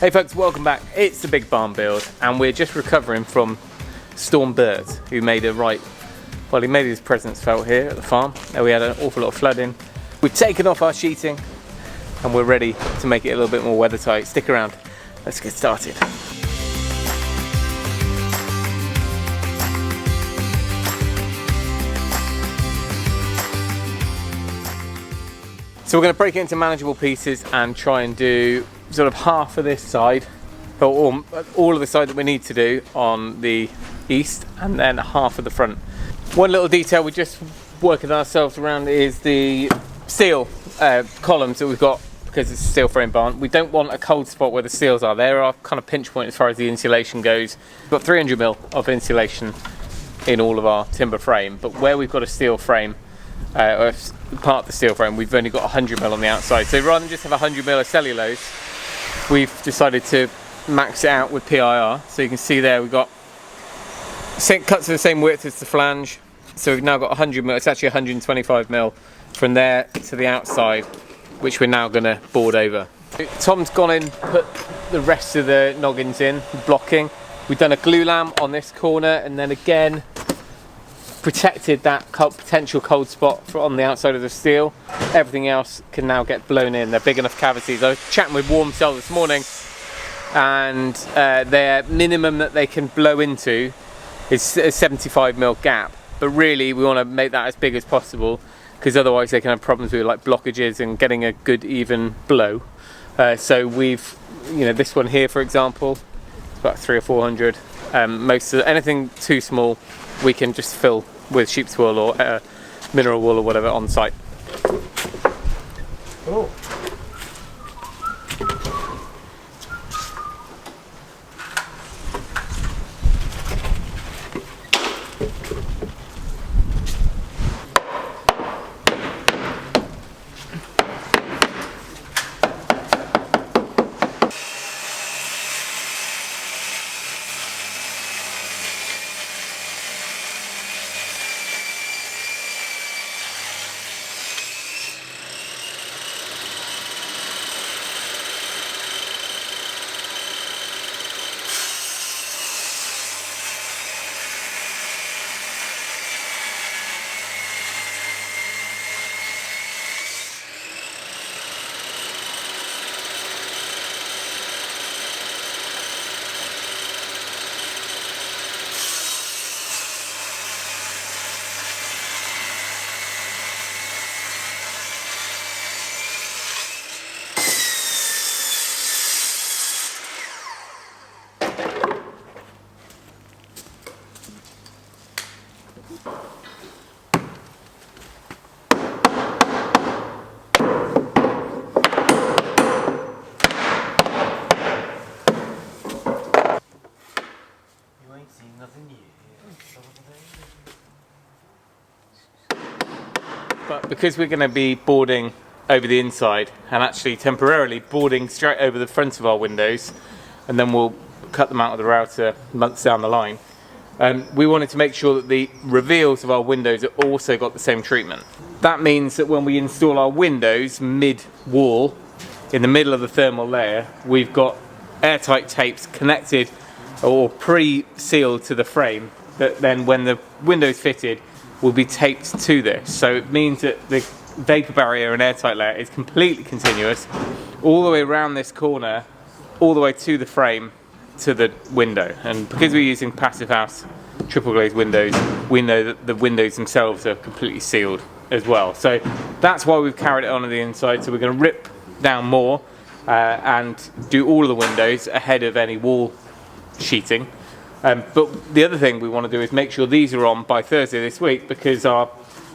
Hey folks, welcome back. It's the Big Barn Build, and we're just recovering from Storm Bert, who made he made his presence felt here at the farm. We had an awful lot of flooding. We've taken off our sheeting, and we're ready to make it a little bit more weathertight. Stick around, let's get started. So we're going to break it into manageable pieces and try and do sort of half of this side, or all of the side that we need to do on the east, and then half of the front. One little detail we're just working ourselves around is the steel columns that we've got, because it's a steel frame barn. We don't want a cold spot where the seals are. They're our kind of pinch point as far as the insulation goes. We've got 300mm of insulation in all of our timber frame, but where we've got a steel frame, or part of the steel frame, we've only got 100mm on the outside. So rather than just have 100mm of cellulose, we've decided to max it out with PIR. So you can see there we've got cuts of the same width as the flange. So we've now got 100mm, it's actually 125mm from there to the outside, which we're now going to board over. Tom's gone in, put the rest of the noggins in, blocking. We've done a glue lamp on this corner, and then again protected that potential cold spot on the outside of the steel. Everything else can now get blown in. They're big enough cavities. I was chatting with Warm Cell this morning, and their minimum that they can blow into is a 75mm gap, but really we want to make that as big as possible, because otherwise they can have problems with like blockages and getting a good even blow. So we've, this one here for example, it's about 300 or 400. Most of anything too small we can just fill with sheep's wool or mineral wool or whatever on site. Oh. But because we're going to be boarding over the inside, and actually temporarily boarding straight over the front of our windows, and then we'll cut them out of the router months down the line, we wanted to make sure that the reveals of our windows have also got the same treatment. That means that when we install our windows mid-wall, in the middle of the thermal layer, we've got airtight tapes connected or pre-sealed to the frame, that then when the window's fitted will be taped to this. So it means that the vapor barrier and airtight layer is completely continuous all the way around this corner, all the way to the frame, to the window. And because we're using Passive House triple glazed windows, we know that the windows themselves are completely sealed as well. So that's why we've carried it on the inside. So we're going to rip down more and do all of the windows ahead of any wall sheeting. But the other thing we want to do is make sure these are on by Thursday this week, because our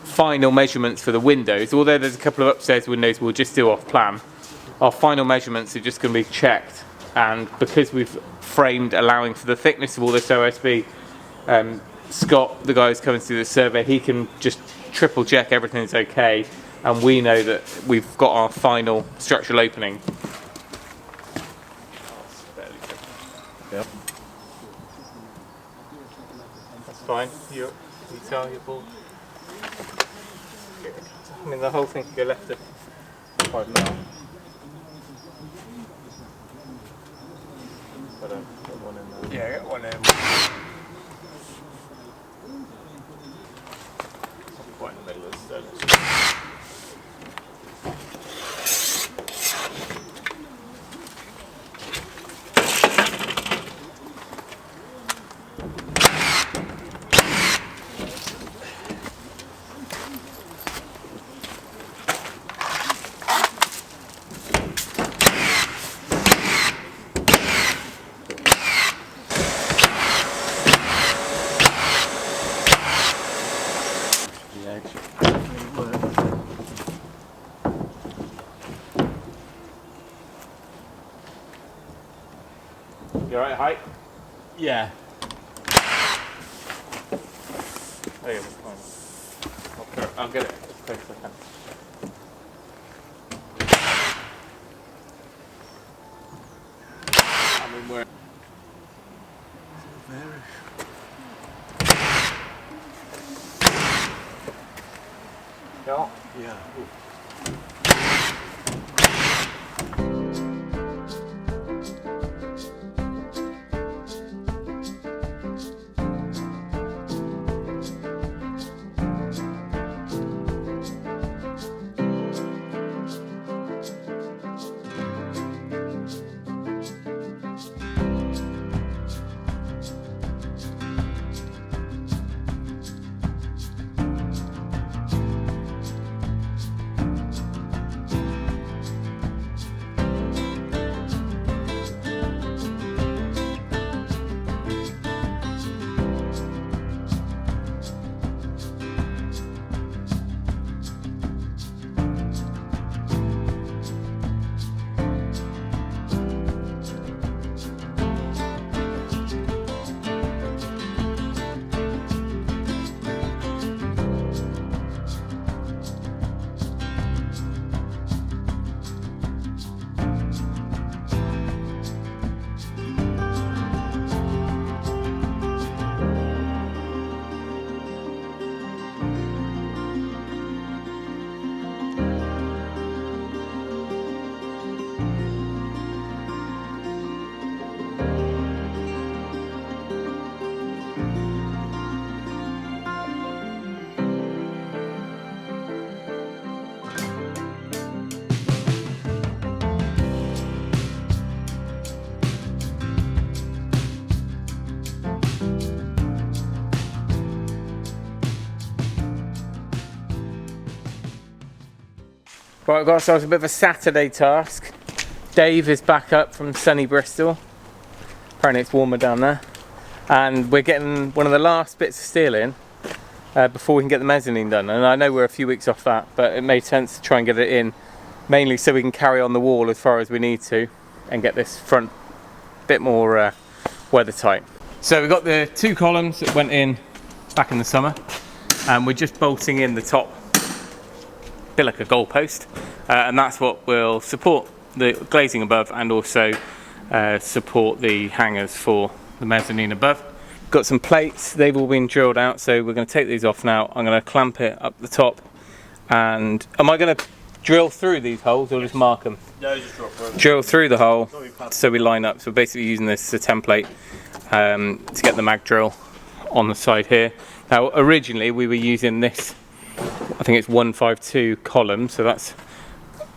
final measurements for the windows, although there's a couple of upstairs windows we'll just do off plan, our final measurements are just going to be checked. And because we've framed allowing for the thickness of all this OSB, Scott, the guy who's coming to do the survey, he can just triple check everything's okay, and we know that we've got our final structural opening. Yep. That's fine. You tell your ball. I mean, the whole thing could go left at 5 mil. Put one in there. Yeah, get one in. Right in the middle of the stone. You alright, height? Yeah. Oh yeah, that's fine. I'll get it as close as I can. I mean, we're... Yeah. Right, we've got ourselves a bit of a Saturday task. Dave is back up from sunny Bristol. Apparently it's warmer down there. And we're getting one of the last bits of steel in before we can get the mezzanine done. And I know we're a few weeks off that, but it made sense to try and get it in, mainly so we can carry on the wall as far as we need to and get this front bit more weathertight. So we've got the two columns that went in back in the summer, and we're just bolting in the top, bit like a goalpost, and that's what will support the glazing above and also support the hangers for the mezzanine above. Got some plates, they've all been drilled out, so we're going to take these off now. I'm going to clamp it up the top, and am I going to drill through these holes or just mark them? No, just drill through the hole so we line up. So we're basically using this as a template to get the mag drill on the side here. Now originally we were using this, I think it's 152 column, so that's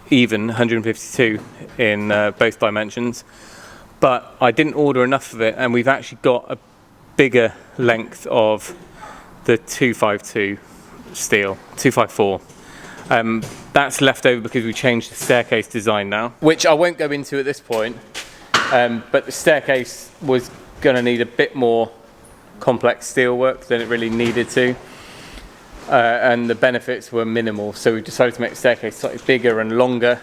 even 152 in both dimensions, but I didn't order enough of it, and we've actually got a bigger length of the 252 steel, 254. That's left over because we changed the staircase design now, which I won't go into at this point, but the staircase was going to need a bit more complex steel work than it really needed to. And the benefits were minimal, so we decided to make the staircase slightly bigger and longer,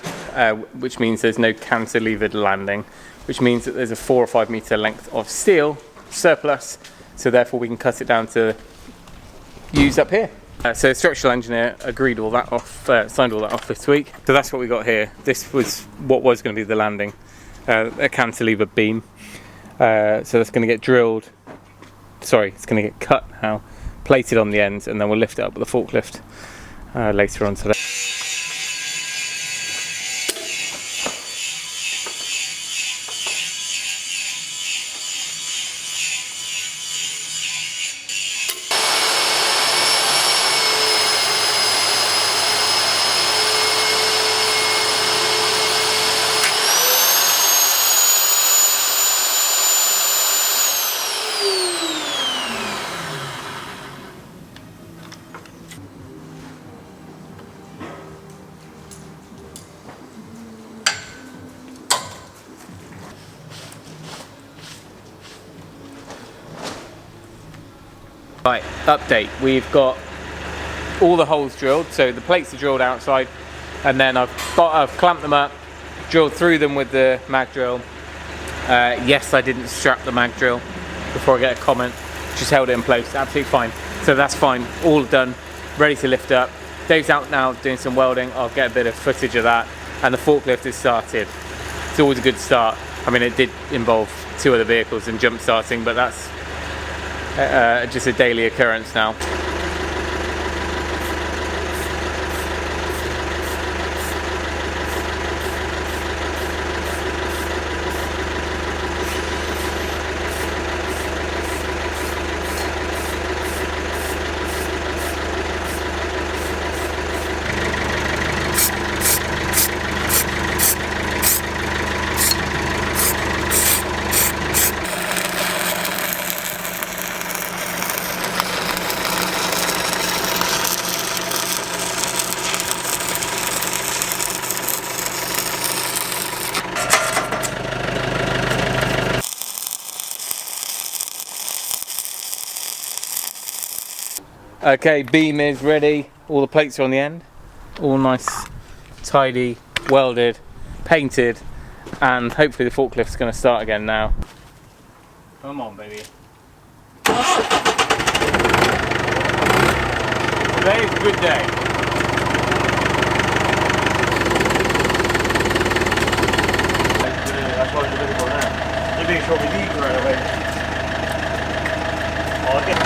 which means there's no cantilevered landing, which means that there's a 4 or 5 meter length of steel surplus, so therefore we can cut it down to use up here. So the structural engineer agreed all that off, signed all that off this week. So that's what we got here. This was what was going to be the landing, a cantilever beam. So that's going to get drilled, sorry, it's going to get cut now, plated on the ends, and then we'll lift it up with a forklift later on today. Right, update. We've got all the holes drilled, so the plates are drilled outside, and then I've clamped them up, drilled through them with the mag drill. Yes, I didn't strap the mag drill before I get a comment, just held it in place, absolutely fine. So that's fine, all done, ready to lift up. Dave's out now doing some welding. I'll get a bit of footage of that, and the forklift has started. It's always a good start. I mean, it did involve 2 other vehicles and jump starting, but that's just a daily occurrence now. Okay, beam is ready. All the plates are on the end. All nice, tidy, welded, painted, and hopefully the forklift's going to start again now. Come on, baby. Today's a good day. That's what I'm looking for now. You're being short with these right away. Oh, okay.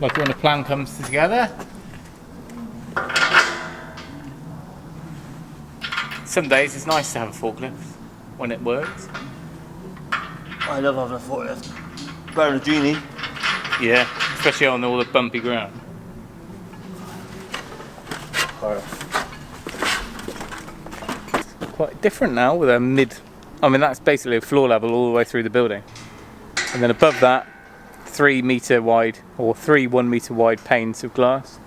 Like when a plan comes together. some days it's nice to have a forklift when it works. I love having a forklift. Better than a genie. Yeah, especially on all the bumpy ground. Quite different now with a I mean that's basically a floor level all the way through the building. And then above that, 3 metre wide, or 3 1 metre wide panes of glass.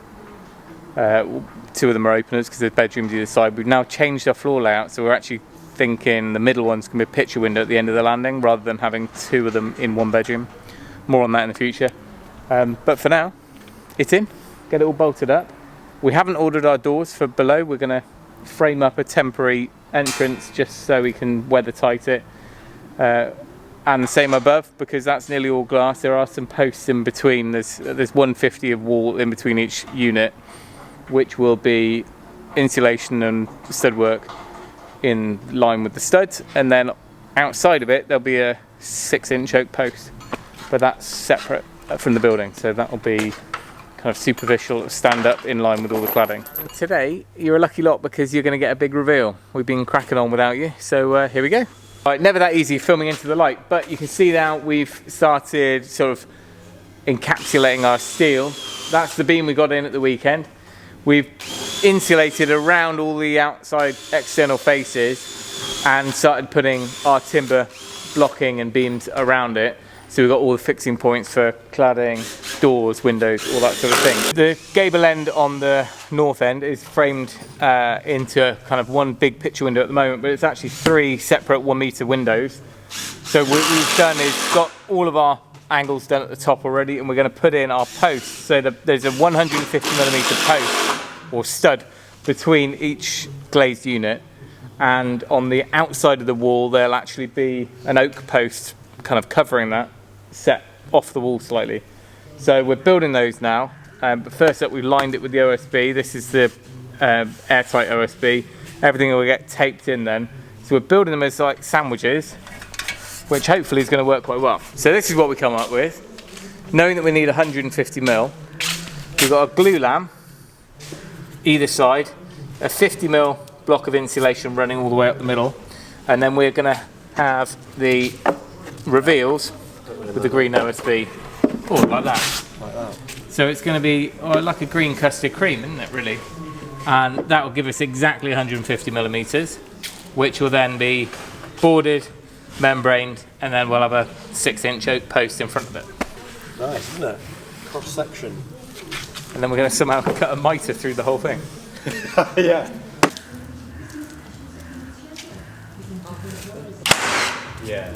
2 of them are openers because there's bedrooms either side. We've now changed our floor layout, so we're actually thinking the middle one's going to be a picture window at the end of the landing rather than having 2 of them in one bedroom. More on that in the future. But for now, it's in. Get it all bolted up. We haven't ordered our doors for below. We're going to frame up a temporary entrance just so we can weather tight it. And the same above, because that's nearly all glass. There are some posts in between. There's 150 of wall in between each unit, which will be insulation and stud work in line with the studs. And then outside of it, there'll be a 6-inch oak post, but that's separate from the building. So that will be kind of superficial, stand up in line with all the cladding. Today, you're a lucky lot because you're going to get a big reveal. We've been cracking on without you, so here we go. Right, never that easy filming into the light, but you can see now we've started sort of encapsulating our steel. That's the beam we got in at the weekend. We've insulated around all the outside external faces and started putting our timber blocking and beams around it. So we've got all the fixing points for cladding, doors, windows, all that sort of thing. The gable end on the north end is framed into kind of one big picture window at the moment, but it's actually 3 separate 1 metre windows. So what we've done is got all of our angles done at the top already, and we're going to put in our posts. So there's a 150mm post or stud between each glazed unit, and on the outside of the wall there'll actually be an oak post kind of covering that, set off the wall slightly. So we're building those now, but first up we've lined it with the OSB. This is the airtight OSB. Everything will get taped in then. So we're building them as like sandwiches, which hopefully is going to work quite well. So this is what we come up with. Knowing that we need 150mm, we've got a glue lamb either side, a 50mm block of insulation running all the way up the middle, and then we're going to have the reveals with the green OSB, like that. Like that. So it's going to be like a green custard cream, isn't it, really? And that will give us exactly 150mm, which will then be boarded, membraned, and then we'll have a 6-inch oak post in front of it. Nice, isn't it? Cross section. And then we're going to somehow cut a mitre through the whole thing. Yeah. Yeah.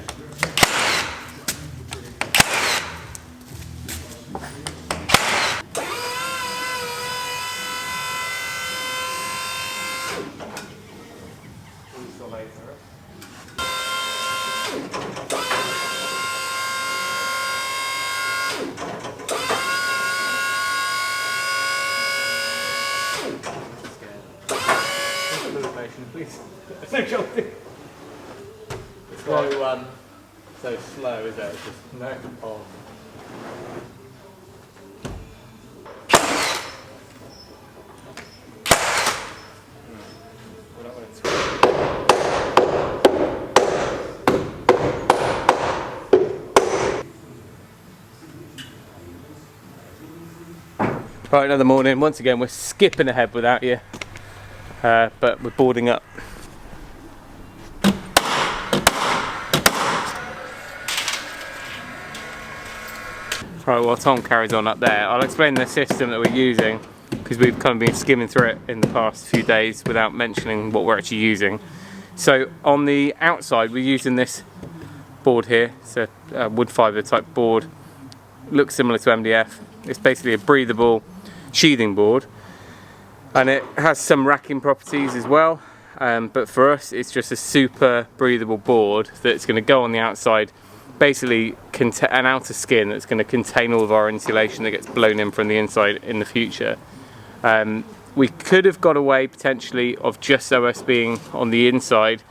Please. It's so slow, is it? It's just no. Oh. Right, another morning. Once again, we're skipping ahead without you, but we're boarding up. Right, while Tom carries on up there, I'll explain the system that we're using, because we've kind of been skimming through it in the past few days without mentioning what we're actually using. So on the outside, we're using this board here. It's a wood fibre type board. Looks similar to MDF. It's basically a breathable sheathing board, and it has some racking properties as well, but for us it's just a super breathable board that's going to go on the outside, basically an outer skin that's going to contain all of our insulation that gets blown in from the inside in the future. We could have got away potentially of just OSBing on the inside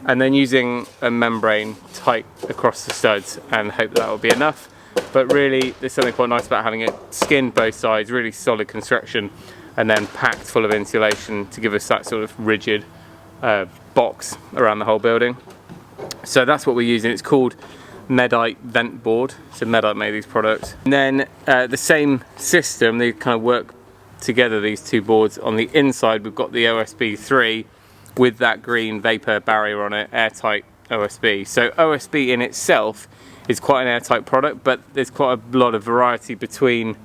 and then using a membrane tight across the studs and hope that will be enough. But really, there's something quite nice about having it skinned both sides, really solid construction, and then packed full of insulation to give us that sort of rigid box around the whole building. So that's what we're using. It's called Mezzanine vent board. So Mezzanine made these products. And then the same system, they kind of work together, these two boards. On the inside we've got the OSB 3 with that green vapor barrier on it, airtight OSB. So OSB in itself is quite an airtight product, but there's quite a lot of variety between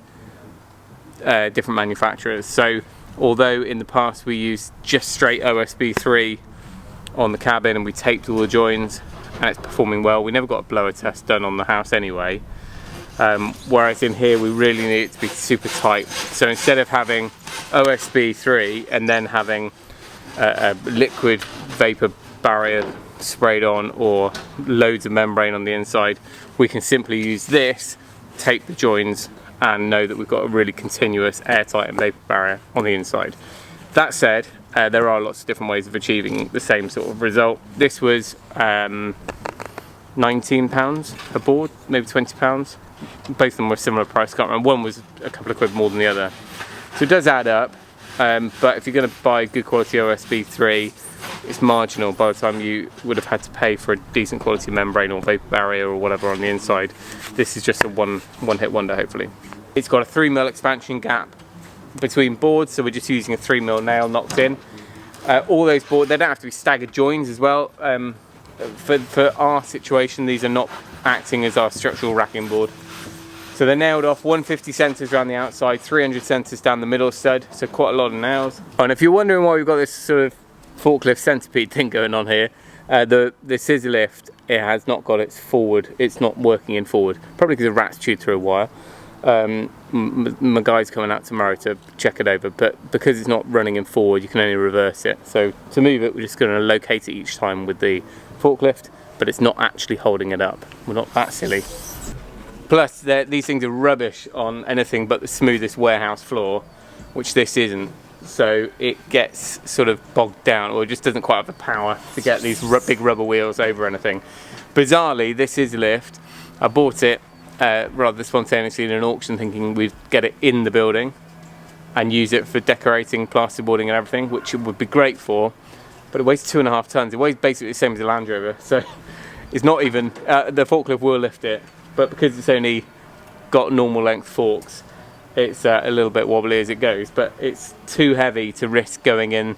different manufacturers. So although in the past we used just straight OSB 3 on the cabin and we taped all the joins and it's performing well, we never got a blower test done on the house anyway. Whereas in here we really need it to be super tight. So instead of having OSB 3 and then having a liquid vapor barrier sprayed on or loads of membrane on the inside, we can simply use this, tape the joins, and know that we've got a really continuous airtight and vapor barrier on the inside. That said, there are lots of different ways of achieving the same sort of result. This was £19 a board, maybe £20. Both of them were similar price, can't remember. One was a couple of quid more than the other. So it does add up, but if you're going to buy good quality OSB 3, it's marginal by the time you would have had to pay for a decent quality membrane or vapor barrier or whatever on the inside. This is just a one-hit wonder, hopefully. It's got a 3mm expansion gap between boards, so we're just using a 3mm nail knocked in. All those boards, they don't have to be staggered joins as well. For our situation, these are not acting as our structural racking board. So they're nailed off, 150 centres around the outside, 300 centres down the middle stud, so quite a lot of nails. Oh, and if you're wondering why we've got this sort of forklift centipede thing going on here, the scissor lift, it has not got its forward, it's not working in forward, probably because the rat's chewed through a wire. My guy's coming out tomorrow to check it over, but because it's not running in forward, you can only reverse it. So to move it, we're just going to locate it each time with the forklift, but it's not actually holding it up. We're not that silly. Plus, these things are rubbish on anything but the smoothest warehouse floor, which this isn't. So it gets sort of bogged down, or it just doesn't quite have the power to get these big rubber wheels over anything. Bizarrely, this is a lift. I bought it rather spontaneously in an auction, thinking we'd get it in the building and use it for decorating, plasterboarding and everything, which it would be great for, but it weighs 2.5 tons. It weighs basically the same as a Land Rover, so it's not even, the forklift will lift it, but because it's only got normal length forks, it's a little bit wobbly as it goes, but it's too heavy to risk going in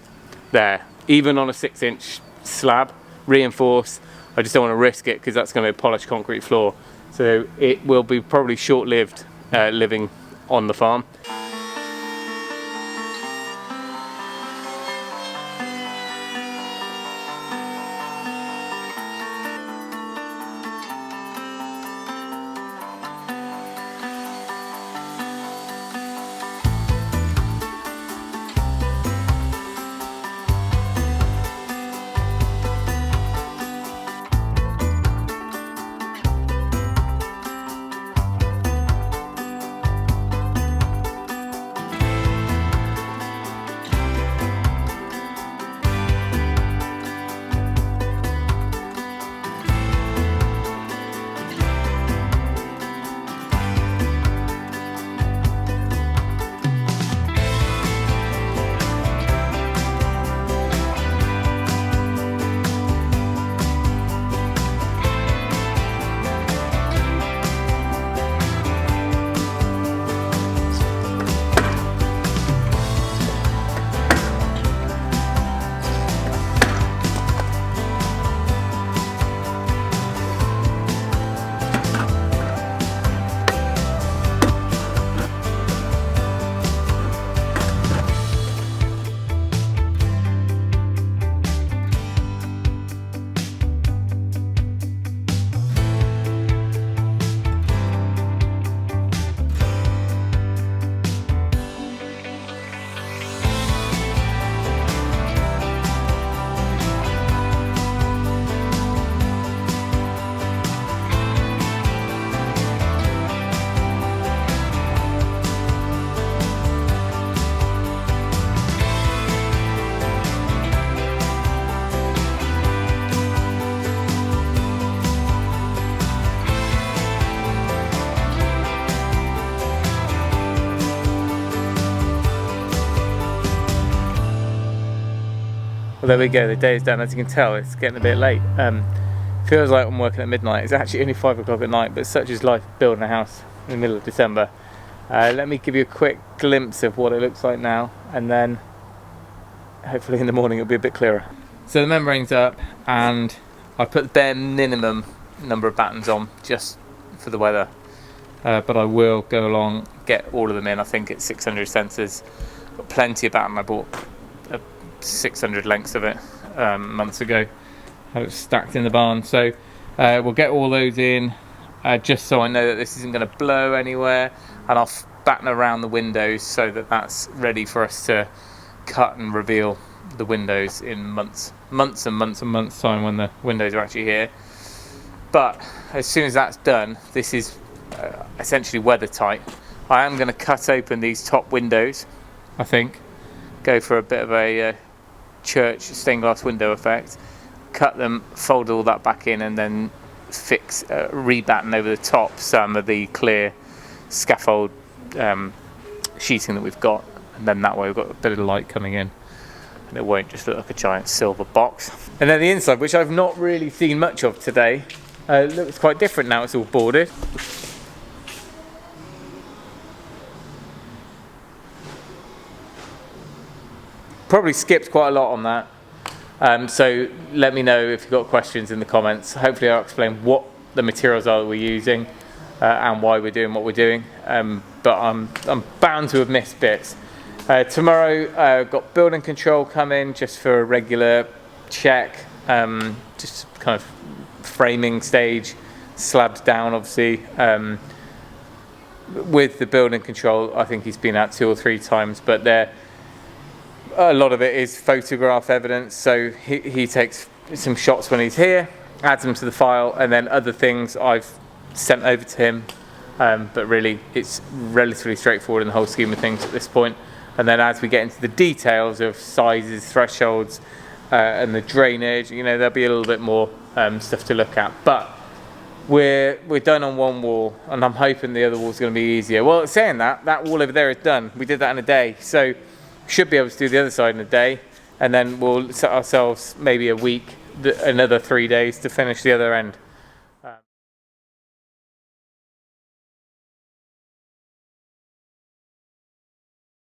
there. Even on a 6-inch slab, reinforced, I just don't want to risk it because that's going to be a polished concrete floor. So it will be probably short-lived living on the farm. there we go, the day is done. As you can tell, it's getting a bit late. Feels like I'm working at midnight. It's actually only 5 o'clock at night, but such is life building a house in the middle of December. Let me give you a quick glimpse of what it looks like now, and then hopefully in the morning it'll be a bit clearer. So the membrane's up, and I put the bare minimum number of battens on just for the weather, but I will go along, get all of them in. I think it's 600 sensors. Got plenty of batten. I bought 600 lengths of it months ago. Had it stacked in the barn, so we'll get all those in, just so I know that this isn't going to blow anywhere, and I'll batten around the windows so that that's ready for us to cut and reveal the windows in months time, when the windows are actually here. But as soon as that's done, this is essentially weathertight. I am going to cut open these top windows, I think, go for a bit of a church stained glass window effect, cut them, fold all that back in, and then fix, rebatten over the top some of the clear scaffold sheeting that we've got, and then that way we've got a bit of light coming in and it won't just look like a giant silver box. And then the inside, which I've not really seen much of today, looks quite different now. It's all boarded. Probably skipped quite a lot on that, so let me know if you've got questions in the comments. Hopefully I'll explain what the materials are that we're using and why we're doing what we're doing, but I'm bound to have missed bits. Tomorrow got building control coming just for a regular check, just kind of framing stage, slabbed down obviously. With the building control, I think he's been out 2 or 3 times, but a lot of it is photograph evidence, so he takes some shots when he's here, adds them to the file, and then other things I've sent over to him, but really it's relatively straightforward in the whole scheme of things at this point. And then as we get into the details of sizes, thresholds, and the drainage, you know, there'll be a little bit more stuff to look at. But we're done on one wall, and I'm hoping the other wall's going to be easier. Well, saying that wall over there is done. We did that in a day, so should be able to do the other side in a day, and then we'll set ourselves maybe a week, another 3 days to finish the other end.